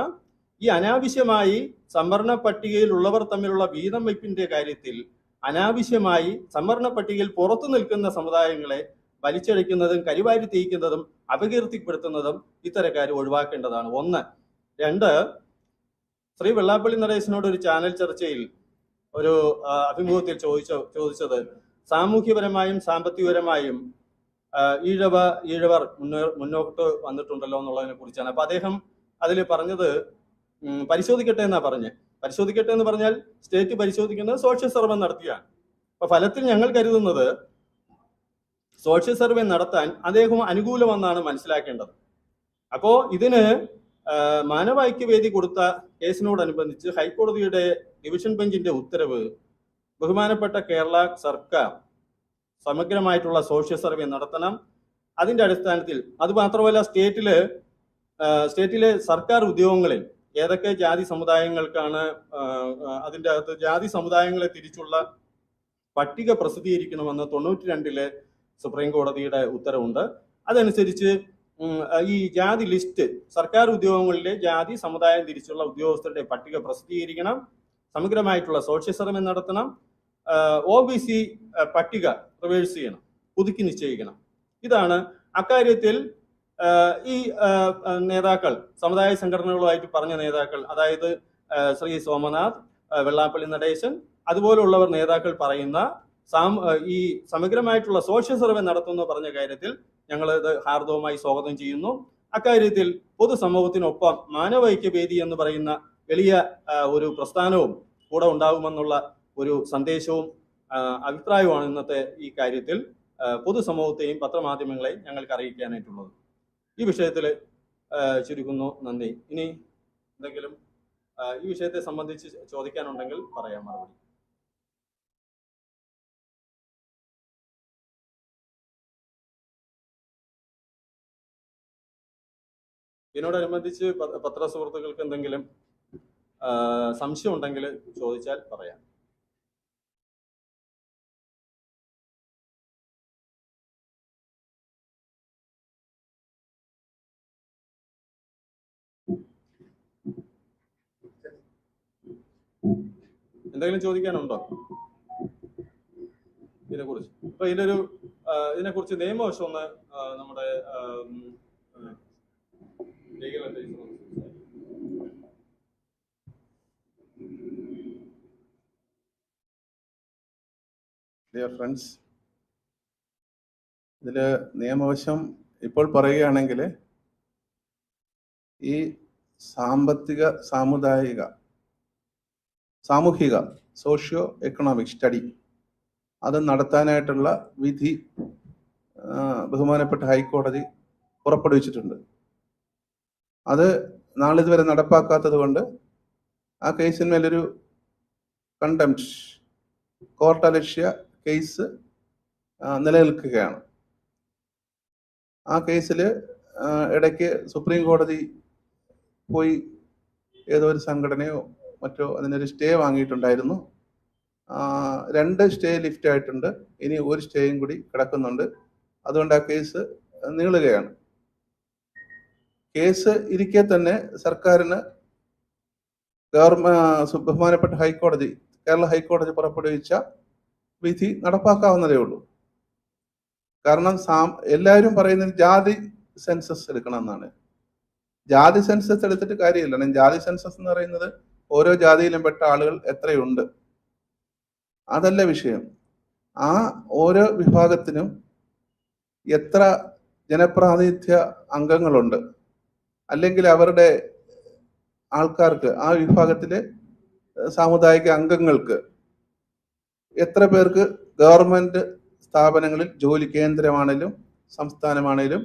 ഈ അനാവശ്യമായി സംവരണ പട്ടികയിലുള്ളവർ തമ്മിലുള്ള വീതം വയ്പ്പിന്റെ കാര്യത്തിൽ അനാവശ്യമായി സംവരണ പട്ടികയിൽ പുറത്തു നിൽക്കുന്ന സമുദായങ്ങളെ വലിച്ചഴിക്കുന്നതും കരിവാരി തീയിക്കുന്നതും അപകീർത്തിപ്പെടുത്തുന്നതും ഇത്തരക്കാർ ഒഴിവാക്കേണ്ടതാണ്. ഒന്ന്. രണ്ട്, ശ്രീ വെള്ളാപ്പള്ളി നടേശനോട് ഒരു ചാനൽ ചർച്ചയിൽ ഒരു അഭിമുഖത്തിൽ ചോദിച്ചത് സാമൂഹ്യപരമായും സാമ്പത്തികപരമായും ഈഴവർ മുന്നോട്ട് വന്നിട്ടുണ്ടല്ലോ എന്നുള്ളതിനെ കുറിച്ചാണ്. അപ്പൊ അദ്ദേഹം അതിൽ പറഞ്ഞത് പരിശോധിക്കട്ടെ എന്നാ പറഞ്ഞത്. പരിശോധിക്കട്ടെ എന്ന് പറഞ്ഞാൽ സ്റ്റേറ്റ് പരിശോധിക്കുന്നത് സോഷ്യൽ സർവേ നടത്തിയാണ്. അപ്പൊ ഫലത്തിൽ ഞങ്ങൾ കരുതുന്നത് സോഷ്യൽ സർവേ നടത്താൻ അദ്ദേഹം അനുകൂലമെന്നാണ് മനസ്സിലാക്കേണ്ടത്. അപ്പോ ഇതിന് മാനവൈക്യവേദി കൊടുത്ത കേസിനോടനുബന്ധിച്ച് ഹൈക്കോടതിയുടെ ഡിവിഷൻ ബെഞ്ചിന്റെ ഉത്തരവ് ബഹുമാനപ്പെട്ട കേരള സർക്കാർ സമഗ്രമായിട്ടുള്ള സോഷ്യൽ സർവേ നടത്തണം. അതിന്റെ അടിസ്ഥാനത്തിൽ അത് മാത്രമല്ല സ്റ്റേറ്റിലെ സർക്കാർ ഉദ്യോഗങ്ങളിൽ ഏതൊക്കെ ജാതി സമുദായങ്ങൾക്കാണ് അതിൻ്റെ അകത്ത് ജാതി സമുദായങ്ങളെ തിരിച്ചുള്ള പട്ടിക പ്രസിദ്ധീകരിക്കണമെന്ന് 92 സുപ്രീം കോടതിയുടെ ഉത്തരവുണ്ട്. അതനുസരിച്ച് ഈ ജാതി ലിസ്റ്റ് സർക്കാർ ഉദ്യോഗങ്ങളിലെ ജാതി സമുദായം തിരിച്ചുള്ള ഉദ്യോഗസ്ഥരുടെ പട്ടിക പ്രസിദ്ധീകരിക്കണം. സമഗ്രമായിട്ടുള്ള സോഷ്യൽ സർവേ നടത്തണം. OBC പട്ടിക റിവേഴ്സ് ചെയ്യണം, പുതുക്കി നിശ്ചയിക്കണം. ഇതാണ് അക്കാര്യത്തിൽ ഈ നേതാക്കൾ, സമുദായ സംഘടനകളുമായിട്ട് പറഞ്ഞ നേതാക്കൾ, അതായത് ശ്രീ സോമനാഥ്, വെള്ളാപ്പള്ളി നടേശൻ അതുപോലുള്ളവർ നേതാക്കൾ പറയുന്ന ഈ സമഗ്രമായിട്ടുള്ള സോഷ്യൽ സർവേ നടത്തുന്നു പറഞ്ഞ കാര്യത്തിൽ ഞങ്ങൾ ഇത് ഹാർദവമായി സ്വാഗതം ചെയ്യുന്നു. അക്കാര്യത്തിൽ പൊതുസമൂഹത്തിനൊപ്പം മാനവൈക്യവേദി എന്ന് പറയുന്ന വലിയ ഒരു പ്രസ്ഥാനവും കൂടെ ഉണ്ടാകുമെന്നുള്ള ഒരു സന്ദേശവും അഭിപ്രായവുമാണ് ഇന്നത്തെ ഈ കാര്യത്തിൽ പൊതുസമൂഹത്തെയും പത്രമാധ്യമങ്ങളെയും ഞങ്ങൾക്ക് അറിയിക്കാനായിട്ടുള്ളത്. ഈ വിഷയത്തിൽ ചുരുക്കുന്നു. നന്ദി. ഇനി എന്തെങ്കിലും ഈ വിഷയത്തെ സംബന്ധിച്ച് ചോദിക്കാനുണ്ടെങ്കിൽ പറയാം മറുപടി. ഇതിനോടനുബന്ധിച്ച് പത്രസുഹൃത്തുക്കൾക്ക് എന്തെങ്കിലും സംശയം ഉണ്ടെങ്കിൽ ചോദിച്ചാൽ പറയാം. എന്തെങ്കിലും ചോദിക്കാനുണ്ടോ ഇതിനെക്കുറിച്ച്? അപ്പൊ ഇതിനെക്കുറിച്ച് നിയമവശം ഒന്ന് നമ്മുടെ ഡിയർ ഫ്രണ്ട്സ്, ഇതില് നിയമവശം ഇപ്പോൾ പറയുകയാണെങ്കിൽ ഈ സാമൂഹിക സോഷ്യോ എക്കണോമിക് സ്റ്റഡി അത് നടത്താനായിട്ടുള്ള വിധി ബഹുമാനപ്പെട്ട ഹൈക്കോടതി പുറപ്പെടുവിച്ചിട്ടുണ്ട്. അത് നാളിതുവരെ നടപ്പാക്കാത്തത് കൊണ്ട് ആ കേസിന്മേലൊരു കണ്ടംപ്റ്റ് കോർട്ടലക്ഷ്യ കേസ് നിലനിൽക്കുകയാണ്. ആ കേസിൽ ഇടയ്ക്ക് സുപ്രീം കോടതി പോയി ഏതോ ഒരു സംഘടനയോ മറ്റോ അതിനൊരു സ്റ്റേ വാങ്ങിയിട്ടുണ്ടായിരുന്നു. 2 സ്റ്റേ ലിഫ്റ്റ് ആയിട്ടുണ്ട്. ഇനി ഒരു സ്റ്റേയും കൂടി കിടക്കുന്നുണ്ട്. അതുകൊണ്ട് ആ കേസ് നീളുകയാണ്. കേസ് ഇരിക്കെ തന്നെ സർക്കാരിന് ബഹുമാനപ്പെട്ട ഹൈക്കോടതി, കേരള ഹൈക്കോടതി പുറപ്പെടുവിച്ച വിധി നടപ്പാക്കാവുന്നതേ ഉള്ളൂ. കാരണം എല്ലാവരും പറയുന്നത് ജാതി സെൻസസ് എടുക്കണം എന്നാണ്. ജാതി സെൻസസ് എടുത്തിട്ട് കാര്യമില്ല. ജാതി സെൻസസ് എന്ന് പറയുന്നത് ഓരോ ജാതിയിലും പെട്ട ആളുകൾ എത്രയുണ്ട്, അതല്ല വിഷയം. ആ ഓരോ വിഭാഗത്തിനും എത്ര ജനപ്രാതിനിധ്യ അംഗങ്ങളുണ്ട്, അല്ലെങ്കിൽ അവരുടെ ആൾക്കാർക്ക്, ആ വിഭാഗത്തിലെ സാമുദായിക അംഗങ്ങൾക്ക് എത്ര പേർക്ക് ഗവൺമെന്റ് സ്ഥാപനങ്ങളിൽ ജോലി, കേന്ദ്രമാണേലും സംസ്ഥാനമാണേലും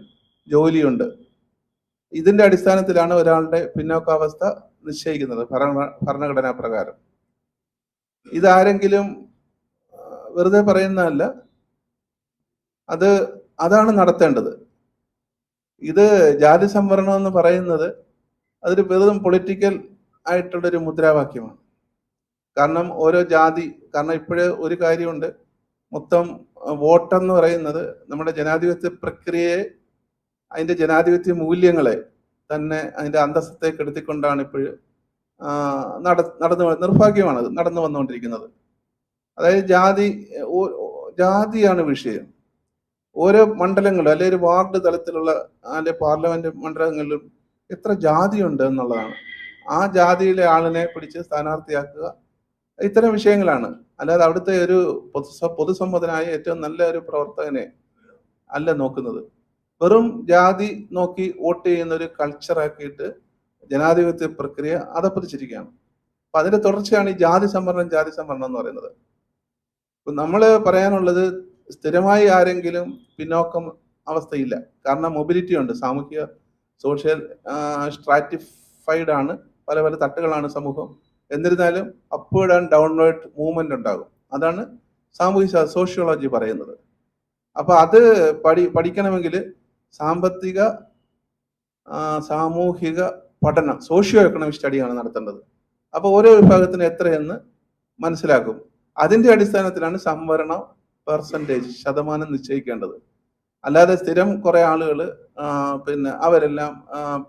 ജോലിയുണ്ട്. ഇതിന്റെ അടിസ്ഥാനത്തിലാണ് ഒരാളുടെ പിന്നോക്കാവസ്ഥ നിശ്ചയിക്കുന്നത് ഭരണഘടനാ പ്രകാരം. ഇതാരെങ്കിലും വെറുതെ പറയുന്നതല്ല, അതാണ് നടത്തേണ്ടത്. ഇത് ജാതി സംവരണം എന്ന് പറയുന്നത് അതൊരു വെറും പൊളിറ്റിക്കൽ ആയിട്ടുള്ളൊരു മുദ്രാവാക്യമാണ്. കാരണം ഓരോ ജാതി, കാരണം ഇപ്പോഴേ ഒരു കാര്യമുണ്ട്, മൊത്തം വോട്ടെന്ന് പറയുന്നത് നമ്മുടെ ജനാധിപത്യ പ്രക്രിയയെ, അതിന്റെ ജനാധിപത്യ മൂല്യങ്ങളെ തന്നെ അതിന്റെ അന്തസ്സത്തെ കെടുത്തിക്കൊണ്ടാണ് ഇപ്പോഴും നിർഭാഗ്യമാണത് നടന്നു വന്നുകൊണ്ടിരിക്കുന്നത്. അതായത് ജാതിയാണ് വിഷയം. ഓരോ മണ്ഡലങ്ങളും അല്ലെ ഒരു വാർഡ് തലത്തിലുള്ള അല്ലെ പാർലമെന്റ് മണ്ഡലങ്ങളിലും എത്ര ജാതിയുണ്ട് എന്നുള്ളതാണ്. ആ ജാതിയിലെ ആളിനെ പിടിച്ച് സ്ഥാനാർത്ഥിയാക്കുക, ഇത്തരം വിഷയങ്ങളാണ്. അല്ലാതെ അവിടുത്തെ ഒരു പൊതുസമ്മതനായ ഏറ്റവും നല്ല ഒരു പ്രവർത്തകനെ അല്ല നോക്കുന്നത്. വെറും ജാതി നോക്കി വോട്ട് ചെയ്യുന്ന ഒരു കൾച്ചറാക്കിയിട്ട് ജനാധിപത്യ പ്രക്രിയ അതപ്പതിച്ചിരിക്കുകയാണ്. അപ്പൊ അതിന്റെ തുടർച്ചയാണ് ഈ ജാതി സംവരണം എന്ന് പറയുന്നത്. ഇപ്പൊ നമ്മൾ പറയാനുള്ളത്, സ്ഥിരമായി ആരെങ്കിലും പിന്നോക്കം അവസ്ഥയില്ല. കാരണം മൊബിലിറ്റി ഉണ്ട്, സാമൂഹിക സോഷ്യൽ സ്ട്രാറ്റിഫൈഡ് ആണ്, പല പല തട്ടുകളാണ് സമൂഹം. എന്നിരുന്നാലും അപ്വേർഡ് ആൻഡ് ഡൗൺവേർഡ് മൂവ്മെന്റ് ഉണ്ടാകും. അതാണ് സാമൂഹിക സോഷ്യോളജി പറയുന്നത്. അപ്പൊ അത് പഠിക്കണമെങ്കിൽ സാമ്പത്തിക സാമൂഹിക പഠനം, സോഷ്യോ എക്കണോമിക് സ്റ്റഡിയാണ് നടത്തേണ്ടത്. അപ്പൊ ഓരോ വിഭാഗത്തിന് എത്രയെന്ന് മനസ്സിലാക്കും. അതിന്റെ അടിസ്ഥാനത്തിലാണ് സംവരണ പെർസെൻറ്റേജ് ശതമാനം നിശ്ചയിക്കേണ്ടത്. അല്ലാതെ സ്ഥിരം കുറെ ആളുകൾ പിന്നെ അവരെല്ലാം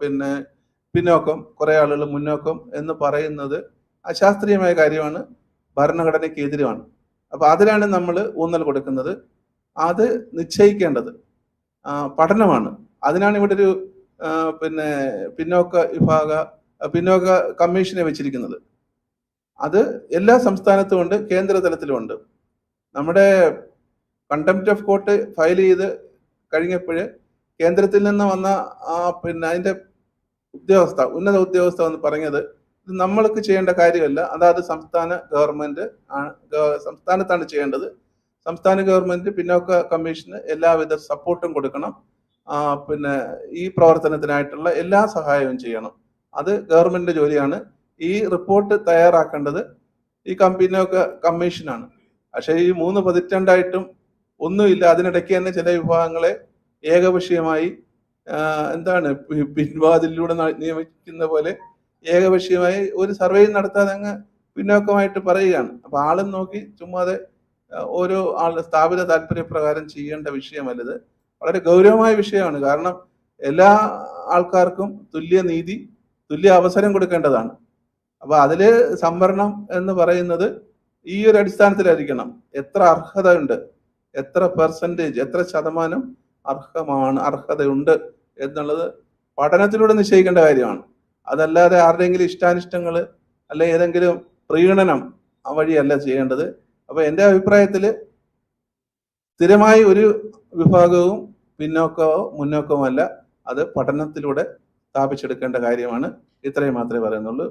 പിന്നെ പിന്നോക്കം, കുറെ ആളുകൾ മുന്നോക്കം എന്ന് പറയുന്നത് അശാസ്ത്രീയമായ കാര്യമാണ്, ഭരണഘടനയ്ക്ക് എതിരുമാണ്. അപ്പൊ അതിലാണ് നമ്മൾ ഊന്നൽ കൊടുക്കുന്നത്. അത് നിശ്ചയിക്കേണ്ടത് പഠനമാണ്. അതിനാണ് ഇവിടെ ഒരു പിന്നെ പിന്നോക്ക കമ്മീഷനെ വെച്ചിരിക്കുന്നത്. അത് എല്ലാ സംസ്ഥാനത്തും ഉണ്ട്, കേന്ദ്ര തലത്തിലും ഉണ്ട്. നമ്മുടെ കണ്ടംപ്റ്റ് ഓഫ് കോർട്ട് ഫയൽ ചെയ്ത് കഴിഞ്ഞപ്പോൾ കേന്ദ്രത്തിൽ നിന്ന് വന്ന പിന്നെ അതിന്റെ ഉന്നത ഉദ്യോഗസ്ഥ എന്ന് പറഞ്ഞത്, ഇത് നമ്മൾക്ക് ചെയ്യേണ്ട കാര്യമല്ല, അതായത് സംസ്ഥാനത്താണ് ചെയ്യേണ്ടത്. സംസ്ഥാന ഗവൺമെന്റ് പിന്നോക്ക കമ്മീഷന് എല്ലാവിധ സപ്പോർട്ടും കൊടുക്കണം, പിന്നെ ഈ പ്രവർത്തനത്തിനായിട്ടുള്ള എല്ലാ സഹായവും ചെയ്യണം. അത് ഗവൺമെന്റിന്റെ ജോലിയാണ്. ഈ റിപ്പോർട്ട് തയ്യാറാക്കേണ്ടത് ഈ പിന്നോക്ക കമ്മീഷനാണ്. പക്ഷേ ഈ 3 പതിറ്റാണ്ടായിട്ടും ഒന്നുമില്ല. അതിനിടയ്ക്ക് തന്നെ ചില വിഭാഗങ്ങളെ ഏകപക്ഷീയമായി പിൻവാതിലൂടെ നിയമിക്കുന്ന പോലെ ഏകപക്ഷീയമായി ഒരു സർവേ നടത്താതെ അങ്ങ് പിന്നോക്കമായിട്ട് പറയുകയാണ്. അപ്പൊ ആളും നോക്കി ചുമ്മാതെ ഓരോ സ്ഥാപിത താല്പര്യപ്രകാരം ചെയ്യേണ്ട വിഷയമല്ലത്. വളരെ ഗൗരവമായ വിഷയമാണ്. കാരണം എല്ലാ ആൾക്കാർക്കും തുല്യ നീതി, തുല്യ അവസരം കൊടുക്കേണ്ടതാണ്. അപ്പൊ അതില് സംവരണം എന്ന് പറയുന്നത് ഈ ഒരു അടിസ്ഥാനത്തിലായിരിക്കണം. എത്ര അർഹത ഉണ്ട്, എത്ര പെർസെൻറ്റേജ്, എത്ര ശതമാനം അർഹതയുണ്ട് എന്നുള്ളത് പഠനത്തിലൂടെ നിശ്ചയിക്കേണ്ട കാര്യമാണ്. അതല്ലാതെ ആരുടെയെങ്കിലും ഇഷ്ടാനിഷ്ടങ്ങൾ അല്ലെ ഏതെങ്കിലും പ്രീണനം വഴിയല്ല ചെയ്യേണ്ടത്. അപ്പൊ എൻ്റെ അഭിപ്രായത്തിൽ സ്ഥിരമായി ഒരു വിഭാഗവും പിന്നോക്കമോ മുന്നോക്കമോ അല്ല, അത് പഠനത്തിലൂടെ സ്ഥാപിച്ചെടുക്കേണ്ട കാര്യമാണ്. ഇത്രയും മാത്രമേ പറയുന്നുള്ളൂ.